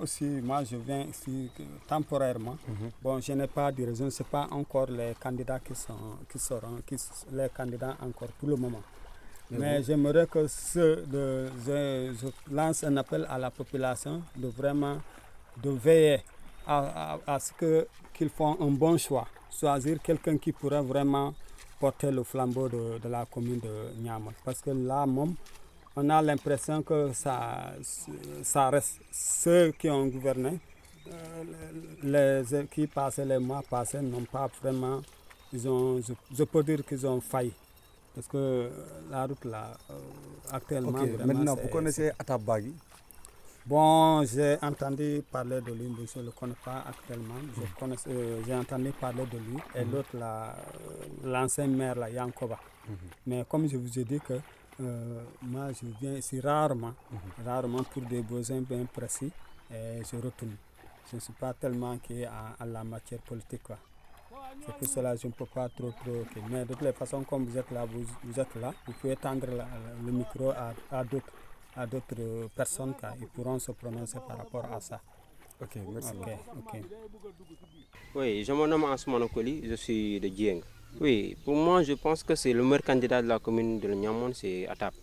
aussi, moi je viens ici temporairement. Bon, je n'ai pas de raison, ce n'est pas encore les candidats les candidats encore pour le moment. Mais j'aimerais que je lance un appel à la population de veiller à ce qu'ils font un bon choix. Choisir quelqu'un qui pourrait vraiment porter le flambeau de la commune de Niamey. Parce que là, on a l'impression que ça reste ceux qui ont gouverné, qui passaient les mois passés n'ont pas vraiment, je peux dire qu'ils ont failli. Parce que la route là, actuellement... Ok, maintenant vous connaissez Atab Bagui? Bon, j'ai entendu parler de lui, mais je ne le connais pas actuellement. J'ai entendu parler de lui et l'autre, l'ancien maire, là, Yankoba. Mais comme je vous ai dit que moi, je viens ici rarement pour des besoins bien précis et je retourne. Je ne suis pas tellement à la matière politique, quoi. C'est pour cela que je ne peux pas trop. Mais de toutes les façons, comme vous êtes là, vous pouvez tendre le micro à d'autres personnes car ils pourront se prononcer par rapport à ça. Ok, merci. Okay. Oui, je me nomme Ansumano Koli, je suis de Djeng. Oui, pour moi, je pense que c'est le meilleur candidat de la commune de Niamey, c'est Atab.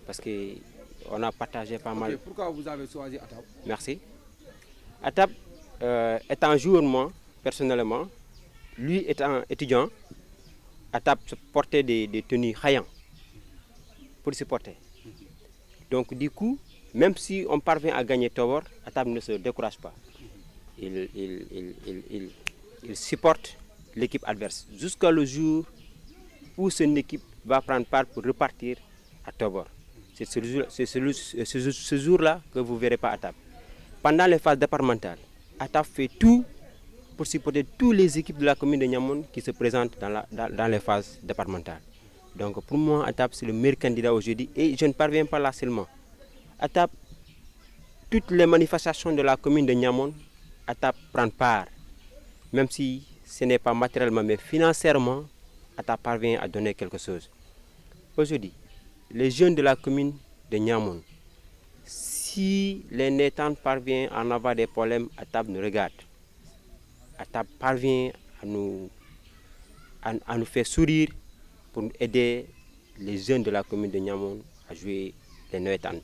Parce qu'on a partagé pas mal. Pourquoi vous avez choisi Atab? Merci. Atab, étant joueur, personnellement, lui étant étudiant, Atab se portait des tenues Hayan pour se porter. Donc du coup, même si on parvient à gagner Tobor, Atab ne se décourage pas. Il supporte l'équipe adverse jusqu'à le jour où son équipe va prendre part pour repartir à Tobor. C'est ce jour-là que vous ne verrez pas Atab. Pendant les phases départementales, Atab fait tout pour supporter toutes les équipes de la commune de Niamey qui se présentent dans les phases départementales. Donc pour moi, Atab, c'est le meilleur candidat aujourd'hui et je ne parviens pas là seulement. Atab, toutes les manifestations de la commune de Niamey, Atab prend part. Même si ce n'est pas matériellement, mais financièrement, Atab parvient à donner quelque chose. Aujourd'hui, les jeunes de la commune de Niamey, si les Nétans parviennent à en avoir des problèmes, Atab nous regarde. Atab parvient à nous faire sourire pour aider les jeunes de la commune de Niamey à jouer les Nétans.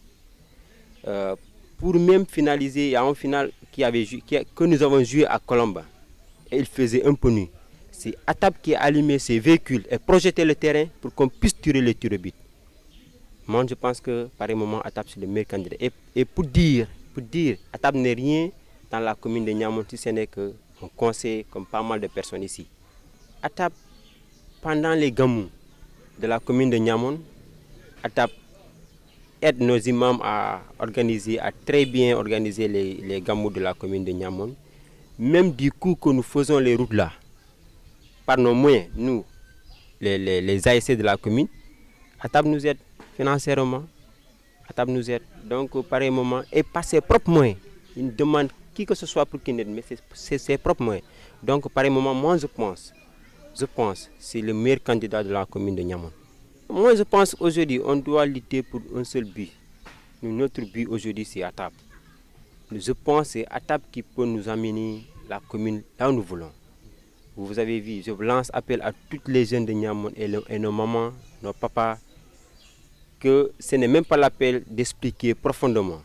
Pour même finaliser, il y a un final que nous avons joué à Colomba. Et il faisait un peu nuit. C'est Atab qui a allumé ses véhicules et projeté le terrain pour qu'on puisse tirer les tirs de but. Moi, je pense que par un moment, Atab c'est le meilleur candidat. Et pour dire, Atab n'est rien dans la commune de Niamey, si ce n'est qu'un conseil comme pas mal de personnes ici. Atab, pendant les gamous de la commune de Niamey, Atab aide nos imams à très bien organiser les gamous de la commune de Niamey. Même du coup que nous faisons les routes là, par nos moyens, nous, les ASC de la commune, Atab nous aide financièrement, Atab nous aide. Donc, par un moment, et par ses propres moyens, il ne demande qui que ce soit pour qu'il aide, mais c'est ses propres moyens. Donc, par un moment, moi, je pense, c'est le meilleur candidat de la commune de Niamey. Moi, je pense aujourd'hui, on doit lutter pour un seul but. Notre but aujourd'hui, c'est Atab. Je pense que c'est Atab qui peut nous amener la commune là où nous voulons. Vous avez vu, je lance appel à toutes les jeunes de Niamey et nos mamans, nos papas, que ce n'est même pas l'appel d'expliquer profondément,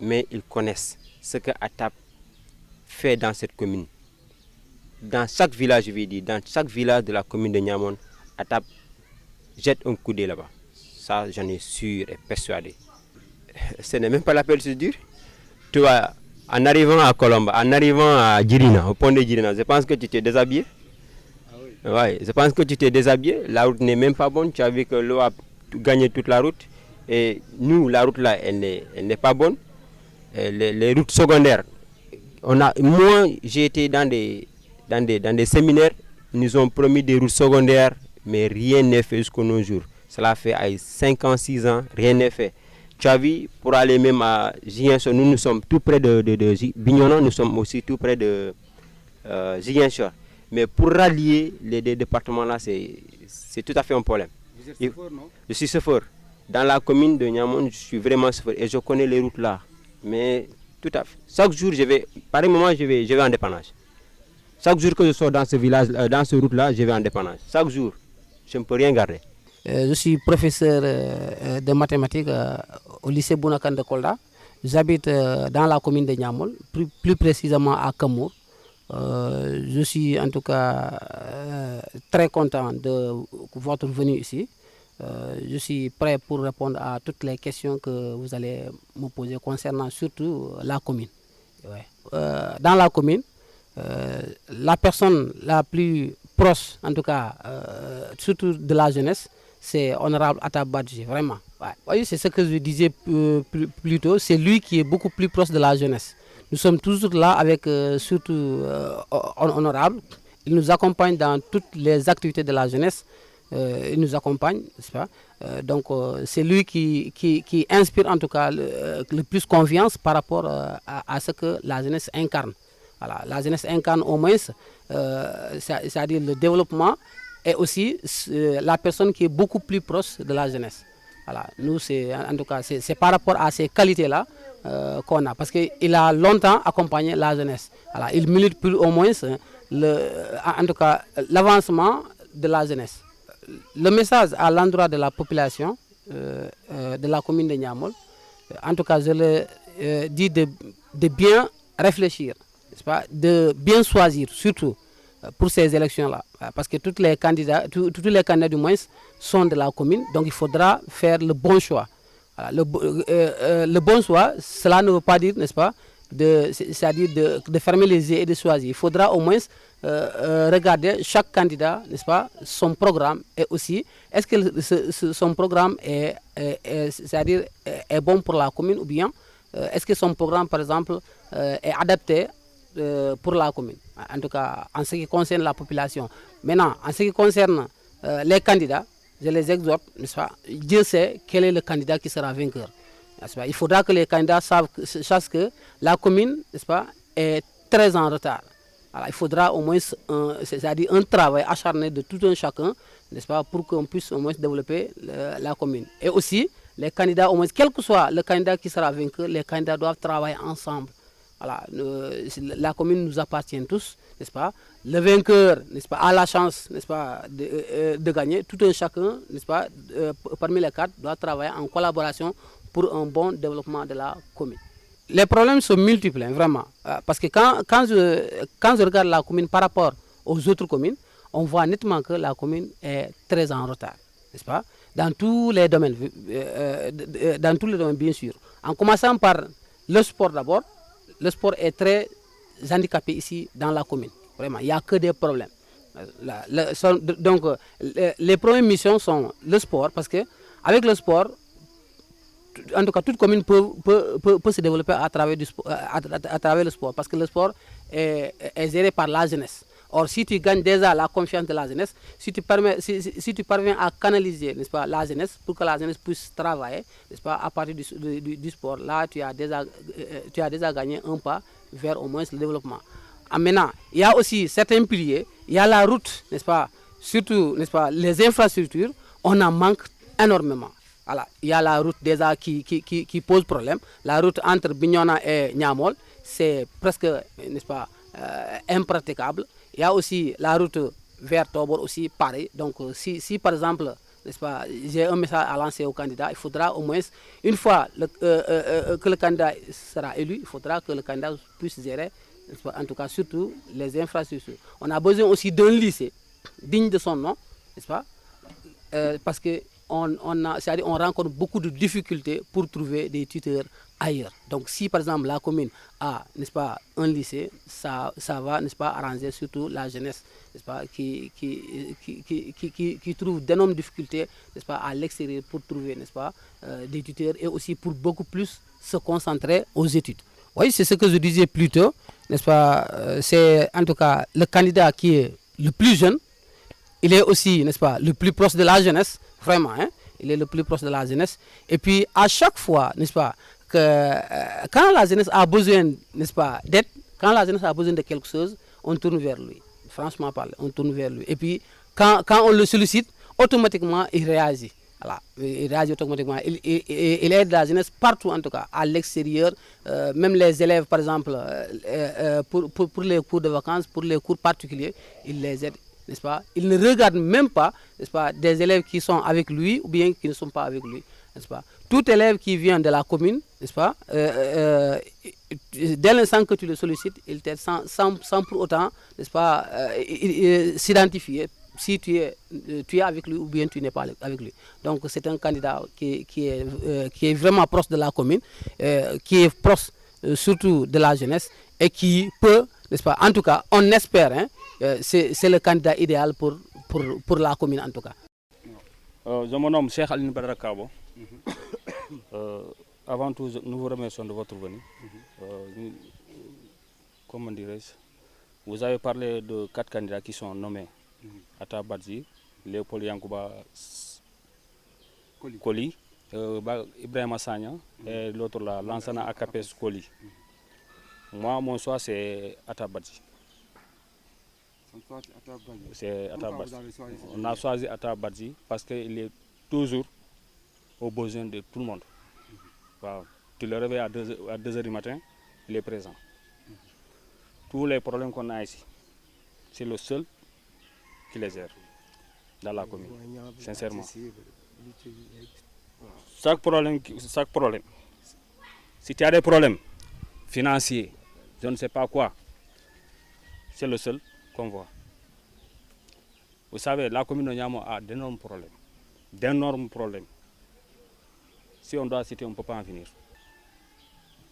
mais ils connaissent ce que Atab fait dans cette commune. Dans chaque village, je vais dire, dans chaque village de la commune de Niamey, Atab jette un coup d'œil là-bas. Ça, j'en ai sûr et persuadé. Ce n'est même pas l'appel de se dire. Tu vois, en arrivant à Colomba, en arrivant à Djirina, au pont de Djirina, je pense que tu t'es déshabillé. Ah oui. Ouais, je pense que tu t'es déshabillé. La route n'est même pas bonne. Tu as vu que l'eau a gagné toute la route. Et nous, la route là, elle n'est pas bonne. Les routes secondaires. Moi, j'ai été dans des séminaires. Ils nous ont promis des routes secondaires, mais rien n'est fait jusqu'à nos jours. Cela fait 5 ans, 6 ans, rien n'est fait. Tu as vu, pour aller même à Ziguinchor, nous sommes tout près de Bignona, nous sommes aussi tout près de Ziguinchor. Mais pour rallier les deux départements là, c'est tout à fait un problème. Vous êtes chauffeur, non? Je suis chauffeur. Dans la commune de Niamey, je suis vraiment chauffeur et je connais les routes là. Mais Tout à fait. Chaque jour, par un moment, je vais en dépannage. Chaque jour que je sors dans ce village, dans ce route-là, je vais en dépannage. Chaque jour, je ne peux rien garder. Je suis professeur de mathématiques au lycée Bounakan de Kolda. J'habite dans la commune de Niamol, plus précisément à Kamour. Je suis en tout cas très content de votre venue ici. Je suis prêt pour répondre à toutes les questions que vous allez me poser concernant surtout la commune. Ouais. Dans la commune, la personne la plus proche, en tout cas, surtout de la jeunesse, c'est Honorable Atab Badji, vraiment. Ouais. Oui, c'est ce que je disais plus tôt, c'est lui qui est beaucoup plus proche de la jeunesse. Nous sommes toujours là avec surtout Honorable. Il nous accompagne dans toutes les activités de la jeunesse. Il nous accompagne, n'est-ce pas? Donc c'est lui qui inspire en tout cas le plus confiance par rapport à ce que la jeunesse incarne. Voilà, la jeunesse incarne au moins, c'est-à-dire le développement et aussi la personne qui est beaucoup plus proche de la jeunesse. Voilà, nous, en tout cas, c'est par rapport à ces qualités-là qu'on a, parce qu'il a longtemps accompagné la jeunesse. Voilà, il milite plus au moins en tout cas l'avancement de la jeunesse. Le message à l'endroit de la population de la commune de Niamol, en tout cas, je le dis de bien réfléchir, n'est-ce pas, de bien choisir, surtout pour ces élections-là. Parce que tous les candidats du moins sont de la commune, donc il faudra faire le bon choix. Voilà, le bon choix, cela ne veut pas dire, n'est-ce pas, c'est-à-dire de fermer les yeux et de choisir. Il faudra au moins regarder chaque candidat, n'est-ce pas, son programme, et aussi, est-ce que son programme c'est-à-dire est bon pour la commune, ou bien est-ce que son programme, par exemple, est adapté pour la commune, en tout cas en ce qui concerne la population. Maintenant, en ce qui concerne les candidats, je les exhorte, n'est-ce pas, Dieu sait quel est le candidat qui sera vainqueur. Il faudra que les candidats sachent que la commune, n'est-ce pas, est très en retard. Alors, il faudra au moins c'est-à-dire un travail acharné de tout un chacun, n'est-ce pas, pour qu'on puisse au moins développer la commune. Et aussi, les candidats, au moins, quel que soit le candidat qui sera vainqueur, les candidats doivent travailler ensemble. Voilà, la commune nous appartient tous, n'est-ce pas? Le vainqueur, n'est-ce pas, a la chance, n'est-ce pas, de gagner. Tout un chacun, n'est-ce pas, parmi les quatre, doit travailler en collaboration pour un bon développement de la commune. Les problèmes sont multiples, hein, vraiment. Parce que quand je regarde la commune par rapport aux autres communes, on voit nettement que la commune est très en retard, n'est-ce pas? Dans tous les domaines, bien sûr. En commençant par le sport d'abord. Le sport est très handicapé ici dans la commune. Vraiment, il n'y a que des problèmes. Donc, les premières missions sont le sport, parce qu'avec le sport, en tout cas, toute commune peut se développer à travers le sport, parce que le sport est géré par la jeunesse. Or, si tu gagnes déjà la confiance de la jeunesse, si tu parviens à canaliser, n'est-ce pas, la jeunesse, pour que la jeunesse puisse travailler, n'est-ce pas, à partir du sport, là, tu as déjà gagné un pas vers au moins le développement. Maintenant, il y a aussi certains piliers, il y a la route, n'est-ce pas, surtout, n'est-ce pas, les infrastructures, on en manque énormément. Voilà, il y a la route déjà qui pose problème. La route entre Bignona et Niamol, c'est presque, n'est-ce pas, impraticable. Il y a aussi la route vers Tobor aussi, pareil. Donc, si par exemple, n'est-ce pas, j'ai un message à lancer au candidat, il faudra au moins, une fois que le candidat sera élu, il faudra que le candidat puisse gérer, n'est-ce pas, en tout cas, surtout les infrastructures. On a besoin aussi d'un lycée digne de son nom, n'est-ce pas, parce que on rencontre beaucoup de difficultés pour trouver des tuteurs ailleurs. Donc si par exemple la commune a, n'est-ce pas, un lycée, ça va, n'est-ce pas, arranger surtout la jeunesse, n'est-ce pas, qui trouve d'énormes difficultés, n'est-ce pas, à l'extérieur pour trouver, n'est-ce pas, des tuteurs, et aussi pour beaucoup plus se concentrer aux études. Oui, c'est ce que je disais plus tôt, n'est-ce pas, c'est en tout cas le candidat qui est le plus jeune. Il est aussi, n'est-ce pas, le plus proche de la jeunesse, vraiment, hein? Il est le plus proche de la jeunesse. Et puis, à chaque fois, n'est-ce pas, que quand la jeunesse a besoin, n'est-ce pas, d'aide, quand la jeunesse a besoin de quelque chose, on tourne vers lui. Franchement parlé, on tourne vers lui. Et puis, quand on le sollicite, automatiquement, il réagit. Voilà. Il réagit automatiquement. Il aide la jeunesse partout, en tout cas, à l'extérieur. Même les élèves, par exemple, pour les cours de vacances, pour les cours particuliers, il les aide, n'est-ce pas? Il ne regarde même pas, n'est-ce pas, des élèves qui sont avec lui ou bien qui ne sont pas avec lui, n'est-ce pas? Tout élève qui vient de la commune, n'est-ce pas, dès l'instant que tu le sollicites, il t'aide sans pour autant, n'est-ce pas, s'identifier si tu es avec lui ou bien tu n'es pas avec lui. Donc c'est un candidat qui est vraiment proche de la commune, qui est proche surtout de la jeunesse et qui peut, n'est-ce pas, en tout cas, on espère, hein, c'est le candidat idéal pour la commune en tout cas. Je me nomme Cheikh Aline Badara Kabo. Avant tout, nous vous remercions de votre venue. Comment dirais-je? Vous avez parlé de 4 candidats qui sont nommés. Atta Badji, Léopold Yankouba Koli, Ibrahima Sagna et l'autre là, Lansana Akapes Koli. Moi, mon choix c'est Atta Badji. C'est Atta Badji. On a choisi Atta Badji parce qu'il est toujours aux besoins de tout le monde. Wow. Tu le réveilles à 2h du matin, il est présent. Tous les problèmes qu'on a ici, c'est le seul qui les gère dans la commune, sincèrement. Chaque problème, si tu as des problèmes financiers, je ne sais pas quoi, c'est le seul qu'on voit. Vous savez, la commune de Niamo a d'énormes problèmes. Si on doit citer, on ne peut pas en finir.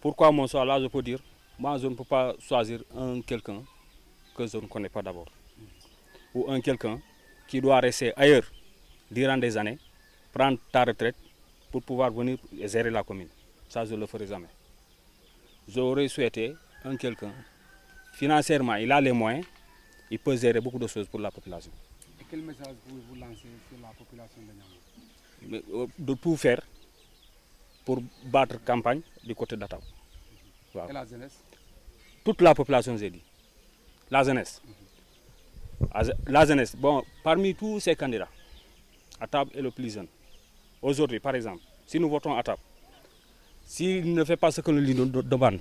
Pourquoi mon choix là, je peux dire, moi je ne peux pas choisir quelqu'un que je ne connais pas d'abord. Ou quelqu'un qui doit rester ailleurs durant des années, prendre ta retraite pour pouvoir venir gérer la commune. Ça, je ne le ferai jamais. J'aurais souhaité quelqu'un, financièrement, il a les moyens, il peut gérer beaucoup de choses pour la population. Et quel message pouvez-vous lancer sur la population de Niamo? De tout faire pour battre campagne du côté d'Attaw. Wow. Et la jeunesse? Toute la population, j'ai dit. La jeunesse. La jeunesse, bon, parmi tous ces candidats, Attaw est le plus jeune. Aujourd'hui, par exemple, si nous votons Attaw, s'il ne fait pas ce que nous lui demandons,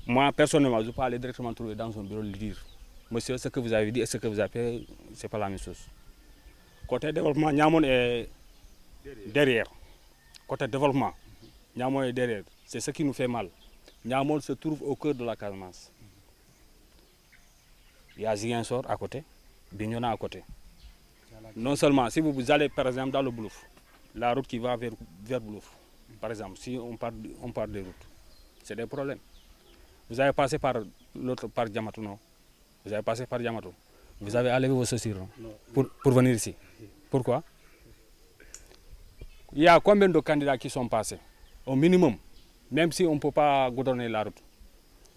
moi, personnellement, je peux aller directement trouver dans son bureau et lui dire, monsieur, ce que vous avez dit et ce que vous avez fait, ce n'est pas la même chose. Côté développement, Niamone est derrière. Côté développement, Niamone est derrière. C'est ce qui nous fait mal. Niamone se trouve au cœur de la Casamance. Il y a Ziguinchor à côté, Bignona à côté. Non seulement, si vous allez par exemple dans le Boulouf, la route qui va vers Boulouf, par exemple, si on part des routes, c'est des problèmes. Vous avez passé par Diamatou, non? Vous avez passé par Diamatou. Vous avez enlevé vos chaussures pour venir ici. Pourquoi? Il y a combien de candidats qui sont passés? Au minimum, même si on ne peut pas goudronner la route,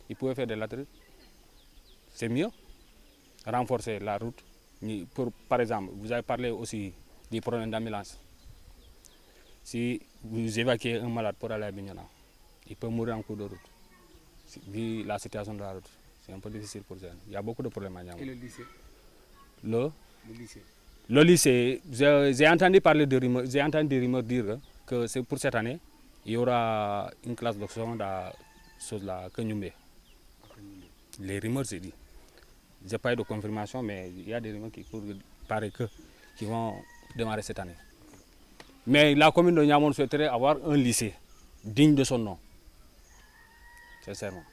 ils pouvaient faire des latérales. C'est mieux. Renforcer la route. Par exemple, vous avez parlé aussi des problèmes d'ambulance. Si vous évacuez un malade pour aller à Bignona, il peut mourir en cours de route. Vu la situation de la route, c'est un peu difficile pour ça. Il y a beaucoup de problèmes à Niamey. Et le lycée? Le lycée, j'ai entendu parler de rumeurs, j'ai entendu des rumeurs dire que c'est pour cette année, il y aura une classe de seconde à Kenyumbe. Les rumeurs, c'est dit. Je n'ai pas eu de confirmation, mais il y a des rumeurs qui paraît qui vont démarrer cette année. Mais la commune de Niamone souhaiterait avoir un lycée digne de son nom. Sincèrement.